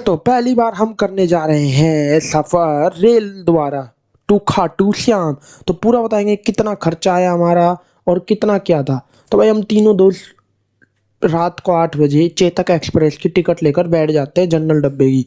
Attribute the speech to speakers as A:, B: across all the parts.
A: तो पहली बार हम करने जा रहे हैं सफर रेल द्वारा टू खाटू श्याम। तो पूरा बताएंगे कितना खर्चा आया हमारा और कितना क्या था। तो भाई हम तीनों दोस्त रात को 8 बजे चेतक एक्सप्रेस की टिकट लेकर बैठ जाते हैं जनरल डब्बे की।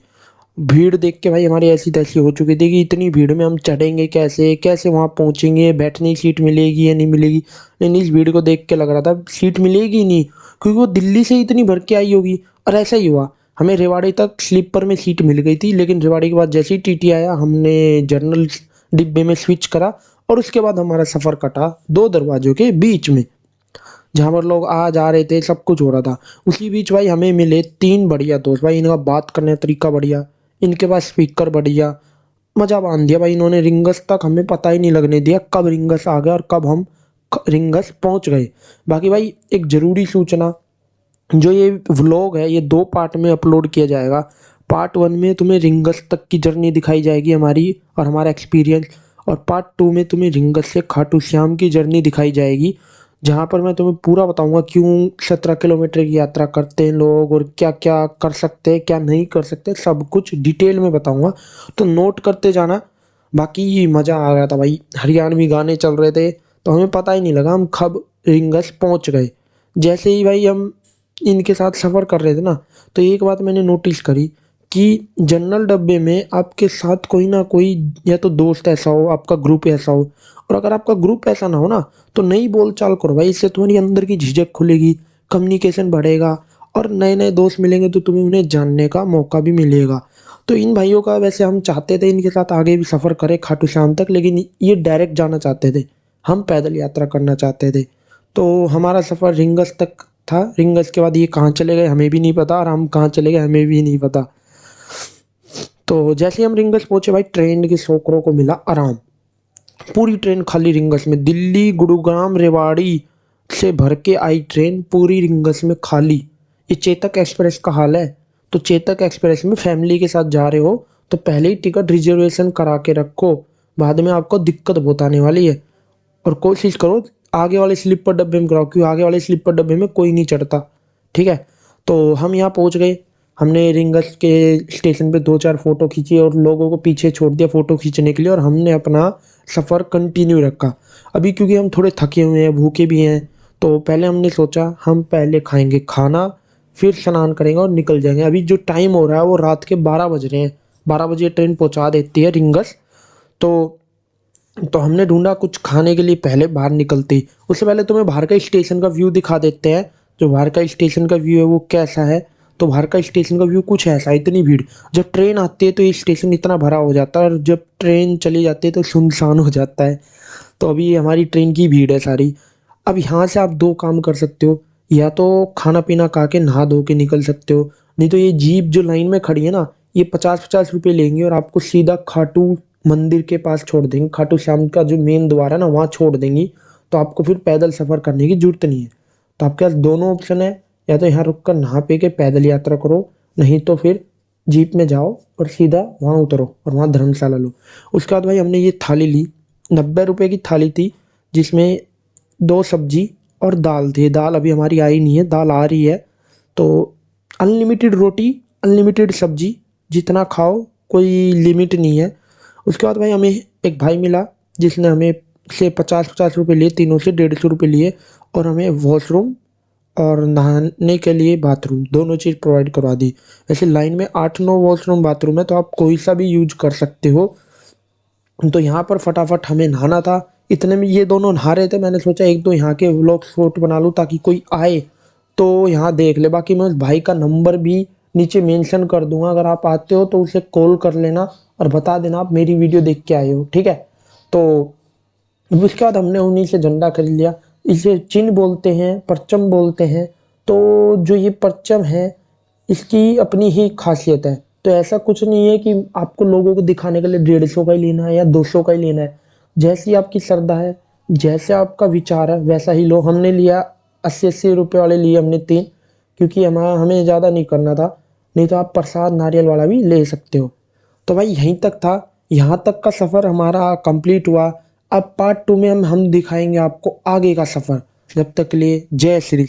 A: भीड़ देख के भाई हमारी ऐसी तैसी हो चुकी थी कि इतनी भीड़ में हम चढ़ेंगे कैसे, कैसे वहाँ पहुँचेंगे, बैठने की सीट मिलेगी या नहीं मिलेगी। लेकिन इस भीड़ को देख के लग रहा था सीट मिलेगी ही नहीं, क्योंकि वो दिल्ली से इतनी भर के आई होगी। और ऐसा ही हुआ, हमें रेवाड़ी तक स्लीपर में सीट मिल गई थी, लेकिन रेवाड़ी के बाद जैसे ही टीटी आया हमने जनरल डिब्बे में स्विच करा और उसके बाद हमारा सफ़र कटा दो दरवाजों के बीच में, जहाँ पर लोग आ जा रहे थे, सब कुछ हो रहा था। उसी बीच भाई हमें मिले तीन बढ़िया दोस्त। भाई इनका बात करने का तरीका बढ़िया, इनके पास स्पीकर बढ़िया, मजा बांध दिया भाई इन्होंने। रिंगस तक हमें पता ही नहीं लगने दिया कब रिंगस आ गया और कब हम रिंगस पहुंच गए। बाकी भाई एक ज़रूरी सूचना, जो ये व्लॉग है ये 2 पार्ट में अपलोड किया जाएगा। पार्ट 1 में तुम्हें रिंगस तक की जर्नी दिखाई जाएगी हमारी और हमारा एक्सपीरियंस, और पार्ट 2 में तुम्हें रिंगस से खाटू श्याम की जर्नी दिखाई जाएगी, जहाँ पर मैं तुम्हें पूरा बताऊंगा क्यों 17 किलोमीटर की यात्रा करते हैं लोग और क्या क्या कर सकते हैं क्या नहीं कर सकते, सब कुछ डिटेल में बताऊंगा। तो नोट करते जाना। बाकी मज़ा आ रहा था भाई, हरियाणवी गाने चल रहे थे तो हमें पता ही नहीं लगा हम कब रिंगस पहुंच गए। जैसे ही भाई हम इनके साथ सफ़र कर रहे थे ना, तो एक बात मैंने नोटिस करी कि जनरल डब्बे में आपके साथ कोई ना कोई या तो दोस्त ऐसा हो, आपका ग्रुप ऐसा हो। और अगर आपका ग्रुप ऐसा ना हो ना, तो नई बोल चाल करो भाई, इससे तुम्हारी अंदर की झिझक खुलेगी, कम्युनिकेशन बढ़ेगा और नए नए दोस्त मिलेंगे तो तुम्हें उन्हें जानने का मौका भी मिलेगा। तो इन भाइयों का वैसे हम चाहते थे इनके साथ आगे भी सफ़र करें खाटू श्याम तक, लेकिन ये डायरेक्ट जाना चाहते थे, हम पैदल यात्रा करना चाहते थे। तो हमारा सफ़र रिंगस तक था। रिंगस के बाद ये कहाँ चले गए हमें भी नहीं पता, और हम कहाँ चले गए हमें भी नहीं पता। तो जैसे ही हम रिंगस पहुंचे भाई, ट्रेन के शोकरों को मिला आराम। पूरी ट्रेन खाली रिंगस में, दिल्ली गुरुग्राम रेवाड़ी से भर के आई ट्रेन पूरी रिंगस में खाली। ये चेतक एक्सप्रेस का हाल है। तो चेतक एक्सप्रेस में फैमिली के साथ जा रहे हो तो पहले ही टिकट रिजर्वेशन करा के रखो, बाद में आपको दिक्कत बहुत आने वाली है। और कोशिश करो आगे वाले स्लीपर डब्बे में कराओ, क्योंकि आगे वाले स्लीपर डब्बे में कोई नहीं चढ़ता। ठीक है। तो हम यहाँ पहुँच गए, हमने रिंगस के स्टेशन पे 2-4 फ़ोटो खींची और लोगों को पीछे छोड़ दिया फ़ोटो खींचने के लिए, और हमने अपना सफ़र कंटिन्यू रखा। अभी क्योंकि हम थोड़े थके हुए हैं, भूखे भी हैं, तो पहले हमने सोचा हम पहले खाएंगे खाना, फिर स्नान करेंगे और निकल जाएंगे। अभी जो टाइम हो रहा है वो रात के 12 बज रहे हैं। 12 बजे ट्रेन पहुंचा देती है रिंगस। तो हमने ढूंढा कुछ खाने के लिए पहले बाहर निकलते ही। उससे पहले तुम्हें बाहर का स्टेशन का व्यू दिखा देते हैं, जो बाहर का स्टेशन का व्यू है वो कैसा है। तो बाहर का स्टेशन का व्यू कुछ ऐसा, इतनी भीड़, जब ट्रेन आती है तो ये स्टेशन इतना भरा हो जाता है और जब ट्रेन चली जाती है तो सुनसान हो जाता है। तो अभी हमारी ट्रेन की भीड़ है सारी। अब यहाँ से आप 2 काम कर सकते हो, या तो खाना पीना खा के नहा धो के निकल सकते हो, नहीं तो ये जीप जो लाइन में खड़ी है ना, ये 50-50 रुपये लेंगे और आपको सीधा खाटू मंदिर के पास छोड़ देंगे। खाटू श्याम का जो मेन द्वार है ना वहाँ छोड़ देंगी। तो आपको फिर पैदल सफ़र करने की जरूरत नहीं है। तो आपके पास दोनों ऑप्शन है, या तो यहाँ रुक कर नहा पी के पैदल यात्रा करो, नहीं तो फिर जीप में जाओ और सीधा वहाँ उतरो और वहाँ धर्मशाला लो। उसके बाद भाई हमने ये थाली ली, 90 रुपये की थाली थी, जिसमें 2 सब्जी और दाल थी। दाल अभी हमारी आई नहीं है, दाल आ रही है। तो अनलिमिटेड रोटी, अनलिमिटेड सब्जी, जितना खाओ, कोई लिमिट नहीं है। उसके बाद भाई हमें एक भाई मिला जिसने हमें से 50-50 रुपये लिए, तीनों से 150 रुपये लिए, और हमें वॉशरूम और नहाने के लिए बाथरूम दोनों चीज़ प्रोवाइड करवा दी। वैसे लाइन में 8-9 वॉशरूम बाथरूम है, तो आप कोई सा भी यूज कर सकते हो। तो यहाँ पर फटाफट हमें नहाना था। इतने में ये दोनों नहा रहे थे, मैंने सोचा एक दो यहाँ के व्लॉग शूट बना लूँ ताकि कोई आए तो यहाँ देख ले। बाकी मैं उस भाई का नंबर भी नीचे मेंशन कर दूंगा, अगर आप आते हो तो उसे कॉल कर लेना और बता देना आप मेरी वीडियो देख के आए हो। ठीक है। तो उसके बाद हमने उन्हीं से झंडा खरीद लिया। इसे चिन्ह बोलते हैं, परचम बोलते हैं। तो जो ये परचम है इसकी अपनी ही खासियत है। तो ऐसा कुछ नहीं है कि आपको लोगों को दिखाने के लिए 150 का ही लेना है या 200 का ही लेना है। जैसी आपकी श्रद्धा है, जैसे आपका विचार है वैसा ही लो। हमने लिया 80-80 रुपये वाले लिए हमने 3, क्योंकि हमें ज़्यादा नहीं करना था। नहीं तो आप प्रसाद नारियल वाला भी ले सकते हो। तो भाई यहीं तक था, यहाँ तक का सफ़र हमारा कंप्लीट हुआ। अब पार्ट 2 में हम दिखाएंगे आपको आगे का सफ़र। जब तक के लिए जय श्री।